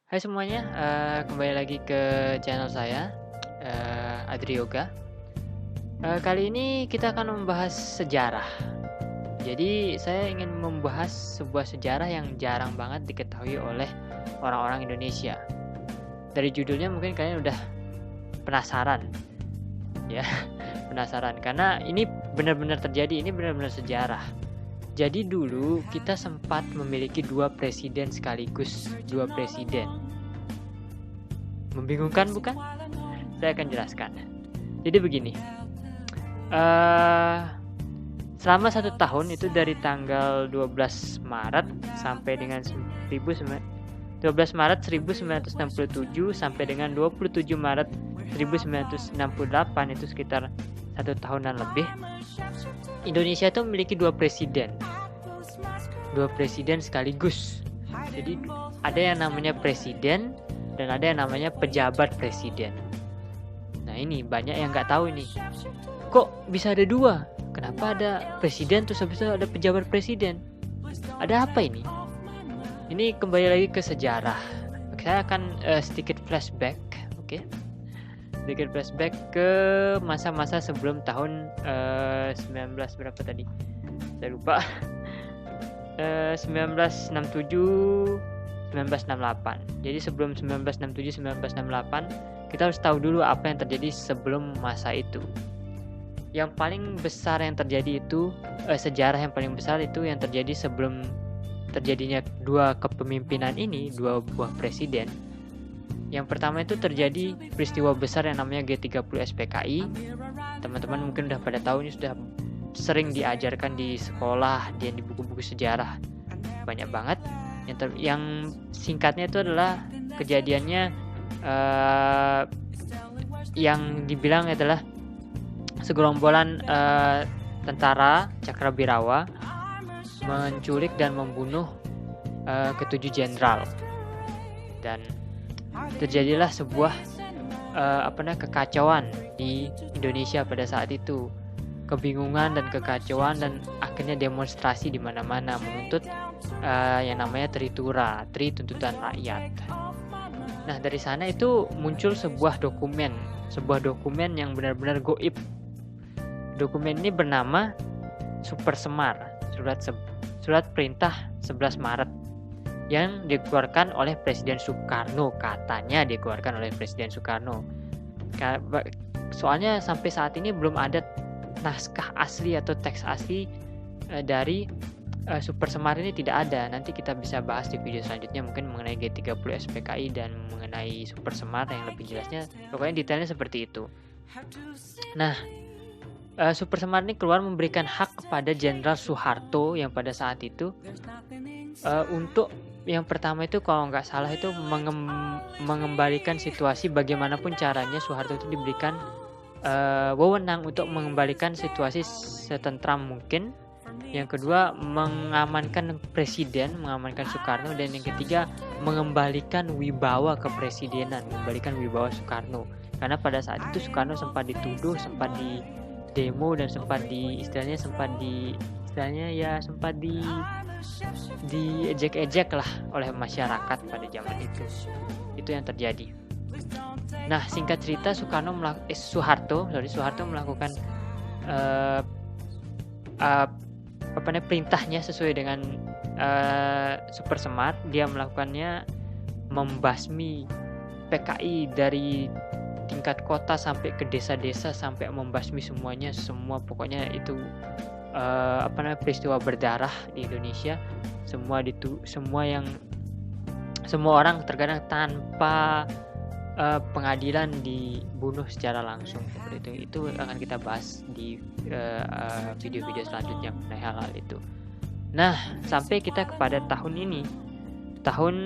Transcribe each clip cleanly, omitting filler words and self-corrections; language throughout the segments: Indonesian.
Hai semuanya, kembali lagi ke channel saya, Adri Yoga. Kali ini kita akan membahas sejarah. Jadi saya ingin membahas sebuah sejarah yang jarang banget diketahui oleh orang-orang Indonesia. Dari judulnya mungkin kalian udah penasaran, ya, penasaran karena ini benar-benar terjadi, ini benar-benar sejarah. Jadi dulu kita sempat memiliki dua presiden sekaligus, dua presiden. Membingungkan bukan? Saya akan jelaskan. Jadi begini, selama 1 tahun itu dari tanggal 12 Maret sampai dengan 12 Maret 1967 sampai dengan 27 Maret 1968, itu sekitar 1 tahunan lebih. Indonesia itu memiliki dua presiden sekaligus. Jadi ada yang namanya presiden dan ada yang namanya pejabat presiden. Nah ini banyak yang nggak tahu ini. Kok bisa ada dua? Kenapa ada presiden terus habis itu ada pejabat presiden? Ada apa ini? Ini kembali lagi ke sejarah. Saya akan sedikit flashback, oke? Sedikit flashback ke masa-masa sebelum tahun 19 berapa tadi? Saya lupa. 1967 1968. Jadi sebelum 1967 1968 kita harus tahu dulu apa yang terjadi sebelum masa itu. Yang paling besar yang terjadi itu sejarah yang paling besar itu yang terjadi sebelum terjadinya dua kepemimpinan ini, dua buah presiden. Yang pertama itu terjadi peristiwa besar yang namanya G30 SPKI. Teman-teman mungkin udah pada tahu, ini sudah sering diajarkan di sekolah dan di buku-buku sejarah. Banyak banget. Yang singkatnya itu adalah kejadiannya yang dibilang adalah segerombolan tentara Cakrawirawa menculik dan membunuh ketujuh jenderal, dan terjadilah sebuah kekacauan di Indonesia pada saat itu, kebingungan dan kekacauan, dan akhirnya demonstrasi di mana-mana menuntut yang namanya Tri tuntutan rakyat. Nah dari sana itu muncul sebuah dokumen yang benar-benar goib. Dokumen ini bernama Super Semar, surat perintah 11 Maret yang dikeluarkan oleh Presiden Soekarno, katanya dikeluarkan oleh Presiden Soekarno. Soalnya sampai saat ini belum ada naskah asli atau teks asli dari Super Semar ini, tidak ada. Nanti kita bisa bahas di video selanjutnya mungkin mengenai G30 SPKI dan mengenai Super Semar yang lebih jelasnya. Pokoknya detailnya seperti itu. Nah, Super Semar ini keluar memberikan hak kepada Jenderal Soeharto yang pada saat itu untuk yang pertama itu kalau nggak salah itu mengembalikan situasi bagaimanapun caranya. Soeharto itu diberikan wewenang untuk mengembalikan situasi setentram mungkin. Yang kedua, mengamankan presiden, mengamankan Soekarno, dan yang ketiga, mengembalikan wibawa kepresidenan, mengembalikan wibawa Soekarno. Karena pada saat itu Soekarno sempat dituduh, sempat di demo, dan sempat diejek-ejek lah oleh masyarakat pada zaman itu. Itu yang terjadi. Nah, singkat cerita, Soeharto melakukan perintahnya sesuai dengan Super Semar. Dia melakukannya membasmi PKI dari tingkat kota sampai ke desa-desa, sampai membasmi semuanya, pokoknya itu peristiwa berdarah di Indonesia. Semua orang terkadang tanpa pengadilan dibunuh secara langsung seperti itu. Itu akan kita bahas di video-video selanjutnya mengenai hal-hal itu. Nah, sampai kita kepada tahun ini, tahun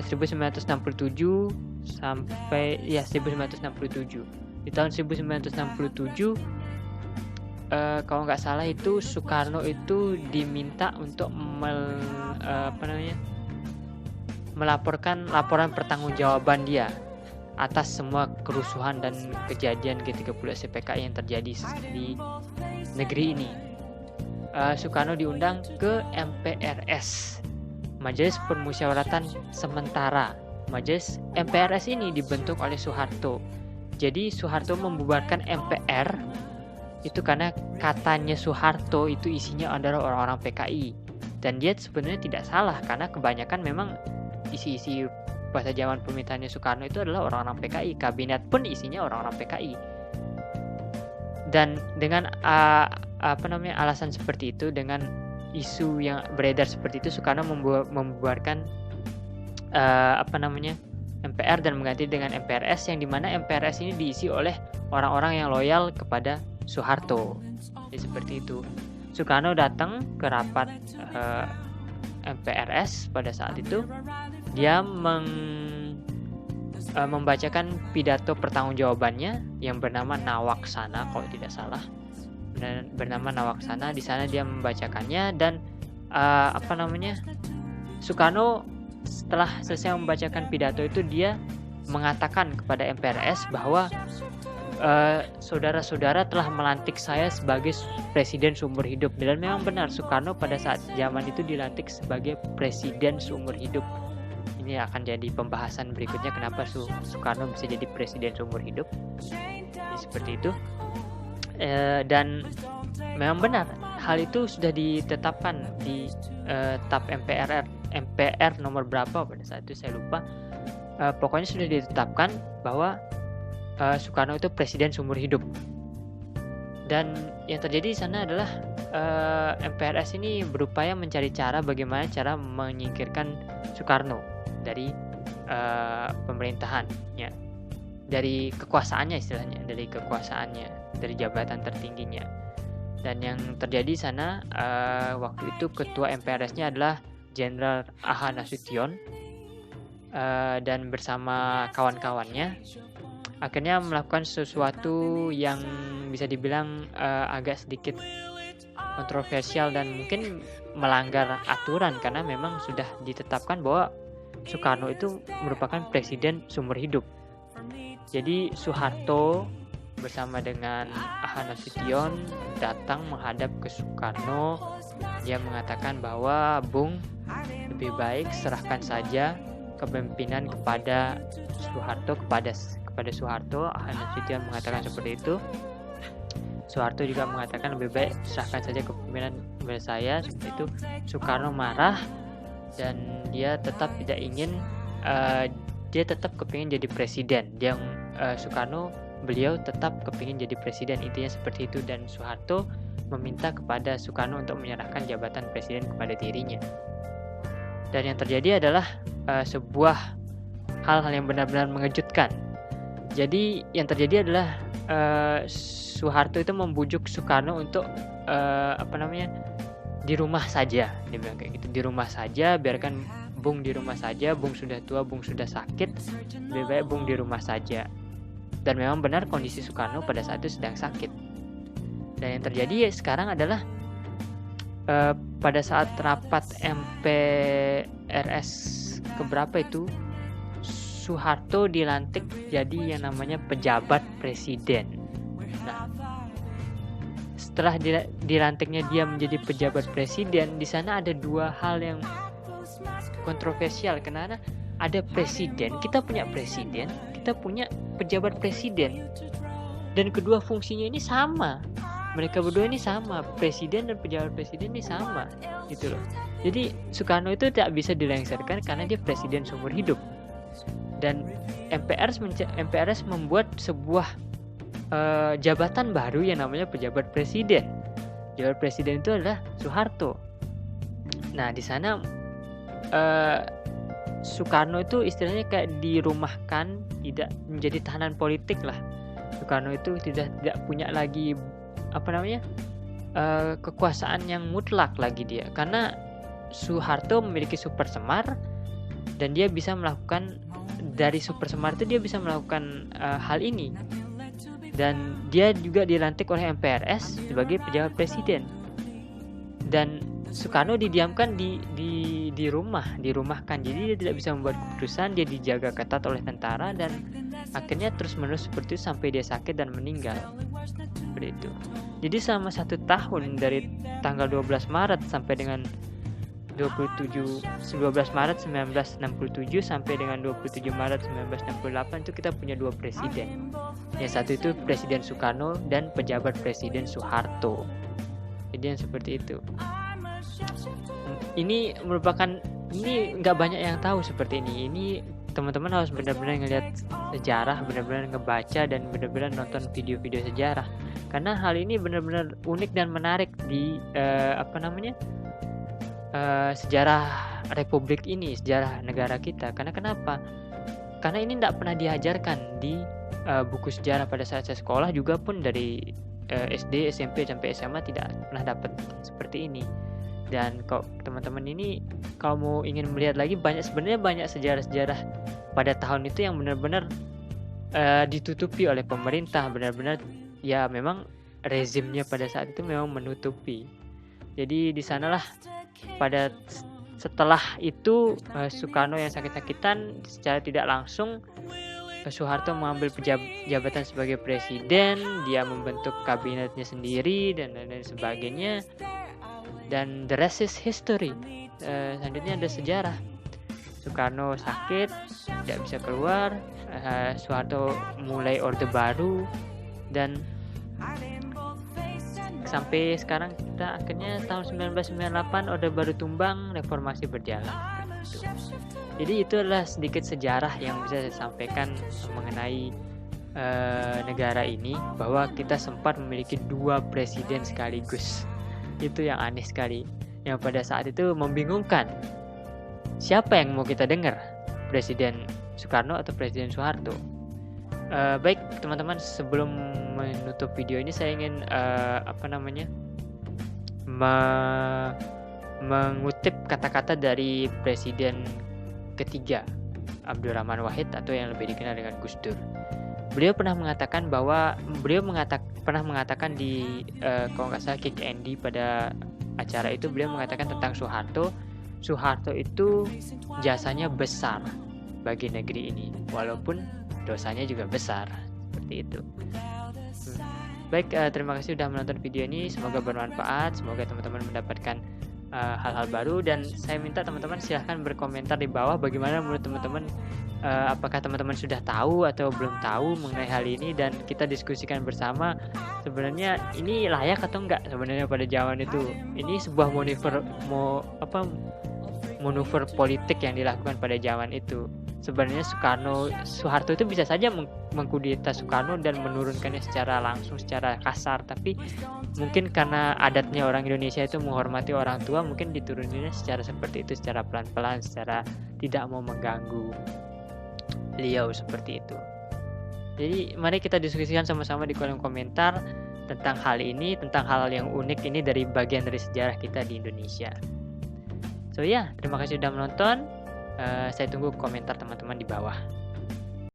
1967 sampai 1967. Di tahun 1967 kalau nggak salah itu Soekarno itu diminta untuk melaporkan laporan pertanggungjawaban dia atas semua kerusuhan dan kejadian G30 SPKI yang terjadi di negeri ini. Soekarno diundang ke MPRS Majelis Permusyawaratan Sementara. Majelis MPRS ini dibentuk oleh Soeharto. Jadi Soeharto membubarkan MPR itu karena katanya Soeharto itu isinya adalah orang-orang PKI. Dan dia sebenarnya tidak salah, karena kebanyakan memang isi-isi pada zaman pemerintahannya Soekarno itu adalah orang-orang PKI. Kabinet pun isinya orang-orang PKI. Dan dengan alasan seperti itu, dengan isu yang beredar seperti itu, Soekarno membubarkan MPR dan mengganti dengan MPRS, yang dimana MPRS ini diisi oleh orang-orang yang loyal kepada Soeharto. Jadi seperti itu. Soekarno datang ke rapat MPRS pada saat itu. Dia membacakan pidato pertanggungjawabannya yang bernama Nawaksana, kalau tidak salah. Bernama Nawaksana. Di sana dia membacakannya, dan Soekarno setelah selesai membacakan pidato itu, dia mengatakan kepada MPRS bahwa saudara-saudara telah melantik saya sebagai presiden seumur hidup. Dan memang benar, Soekarno pada saat zaman itu dilantik sebagai presiden seumur hidup. Ini akan jadi pembahasan berikutnya, kenapa Soekarno bisa jadi presiden seumur hidup. Jadi seperti itu. Dan memang benar, hal itu sudah ditetapkan di TAP MPR nomor berapa pada saat itu saya lupa. Pokoknya sudah ditetapkan bahwa Soekarno itu presiden seumur hidup. Dan yang terjadi di sana adalah MPRS ini berupaya mencari cara bagaimana cara menyingkirkan Soekarno dari pemerintahannya, dari kekuasaannya istilahnya, dari jabatan tertingginya. Dan yang terjadi di sana waktu itu ketua MPRS-nya adalah Jenderal A.H. Nasution, dan bersama kawan-kawannya akhirnya melakukan sesuatu yang bisa dibilang agak sedikit kontroversial dan mungkin melanggar aturan, karena memang sudah ditetapkan bahwa Soekarno itu merupakan presiden seumur hidup. Jadi Soeharto bersama dengan A.H. Nasution datang menghadap ke Soekarno. Dia mengatakan bahwa, "Bung, lebih baik serahkan saja kepemimpinan kepada Soeharto, kepada Soeharto." A.H. Nasution mengatakan seperti itu. Soeharto juga mengatakan lebih baik serahkan saja kepemimpinan kepada saya, seperti itu. Soekarno marah dan dia tetap tidak ingin, dia tetap kepingin jadi presiden. Beliau tetap kepingin jadi presiden, intinya seperti itu. Dan Soeharto meminta kepada Soekarno untuk menyerahkan jabatan presiden kepada dirinya. Dan yang terjadi adalah sebuah hal-hal yang benar-benar mengejutkan. Jadi yang terjadi adalah Soeharto itu membujuk Soekarno untuk di rumah saja. Dia bilang kayak gitu, di rumah saja, biarkan Bung di rumah saja. Bung sudah tua, Bung sudah sakit, lebih baik Bung di rumah saja. Dan memang benar kondisi Soekarno pada saat itu sedang sakit. Dan yang terjadi sekarang adalah pada saat rapat MPRS keberapa itu, Soeharto dilantik jadi yang namanya pejabat presiden. Nah, setelah dilantiknya dia menjadi pejabat presiden, di sana ada dua hal yang kontroversial. Karena ada presiden, kita punya presiden, kita punya pejabat presiden, dan kedua fungsinya ini sama. Mereka berdua ini sama, presiden dan pejabat presiden ini sama, gitu loh. Jadi Soekarno itu tidak bisa dilengsarkan karena dia presiden seumur hidup. Dan MPRS membuat sebuah jabatan baru yang namanya pejabat presiden. Pejabat presiden itu adalah Soeharto. Nah, di sana Soekarno itu istilahnya kayak dirumahkan, tidak menjadi tahanan politik lah. Soekarno itu tidak punya lagi kekuasaan yang mutlak lagi dia, karena Soeharto memiliki super semar dan dia bisa melakukan, dari super semar itu dia bisa melakukan hal ini. Dan dia juga dilantik oleh MPRS sebagai pejabat presiden. Dan Soekarno didiamkan di rumah, dirumahkan. Jadi dia tidak bisa membuat keputusan, dia dijaga ketat oleh tentara, dan akhirnya terus-menerus seperti itu sampai dia sakit dan meninggal. Seperti itu. Jadi selama 1 tahun, dari tanggal 12 Maret sampai dengan 12 Maret 1967 sampai dengan 27 Maret 1968 itu kita punya 2 presiden. Yang satu itu Presiden Soekarno dan pejabat Presiden Soeharto. Jadi yang seperti itu. Ini nggak banyak yang tahu seperti ini. Ini teman-teman harus benar-benar ngelihat sejarah, benar-benar ngebaca dan benar-benar nonton video-video sejarah. Karena hal ini benar-benar unik dan menarik di sejarah Republik ini, sejarah negara kita. Karena kenapa? Karena ini tidak pernah diajarkan di buku sejarah pada saat saya sekolah, juga pun dari SD, SMP sampai SMA tidak pernah dapat seperti ini. Dan kalau teman-teman ini kalau mau ingin melihat lagi, sebenarnya banyak sejarah-sejarah pada tahun itu yang benar-benar ditutupi oleh pemerintah, benar-benar ya memang rezimnya pada saat itu memang menutupi. Jadi di sanalah setelah itu Soekarno yang sakit-sakitan, secara tidak langsung Soeharto mengambil jabatan sebagai presiden, dia membentuk kabinetnya sendiri dan lain sebagainya, dan the rest is history. Selanjutnya ada sejarah. Soekarno sakit, tidak bisa keluar, Soeharto mulai Orde Baru, dan sampai sekarang kita akhirnya tahun 1998 Orde Baru tumbang, reformasi berjalan. Jadi itu adalah sedikit sejarah yang bisa saya sampaikan mengenai negara ini, bahwa kita sempat memiliki 2 presiden sekaligus. Itu yang aneh sekali, yang pada saat itu membingungkan. Siapa yang mau kita dengar? Presiden Soekarno atau Presiden Soeharto? Baik teman-teman, sebelum menutup video ini saya ingin mengutip kata-kata dari Presiden ketiga Abdurrahman Wahid, atau yang lebih dikenal dengan Gus Dur. Beliau pernah mengatakan di kalau nggak salah Kick Andy, pada acara itu beliau mengatakan tentang Soeharto itu jasanya besar bagi negeri ini, walaupun dosanya juga besar, seperti itu. Baik, terima kasih sudah menonton video ini, semoga bermanfaat, semoga teman-teman mendapatkan hal-hal baru, dan saya minta teman-teman silahkan berkomentar di bawah bagaimana menurut teman-teman, apakah teman-teman sudah tahu atau belum tahu mengenai hal ini, dan kita diskusikan bersama sebenarnya ini layak atau enggak sebenarnya pada zaman itu. Ini sebuah manuver politik yang dilakukan pada zaman itu. Sebenarnya Soeharto itu bisa saja mengkudeta Soekarno dan menurunkannya secara langsung, secara kasar, tapi mungkin karena adatnya orang Indonesia itu menghormati orang tua, mungkin dituruninnya secara seperti itu, secara pelan-pelan, secara tidak mau mengganggu beliau, seperti itu. Jadi mari kita diskusikan sama-sama di kolom komentar tentang hal ini, tentang hal yang unik ini dari bagian dari sejarah kita di Indonesia. So ya, terima kasih sudah menonton. Saya tunggu komentar teman-teman di bawah.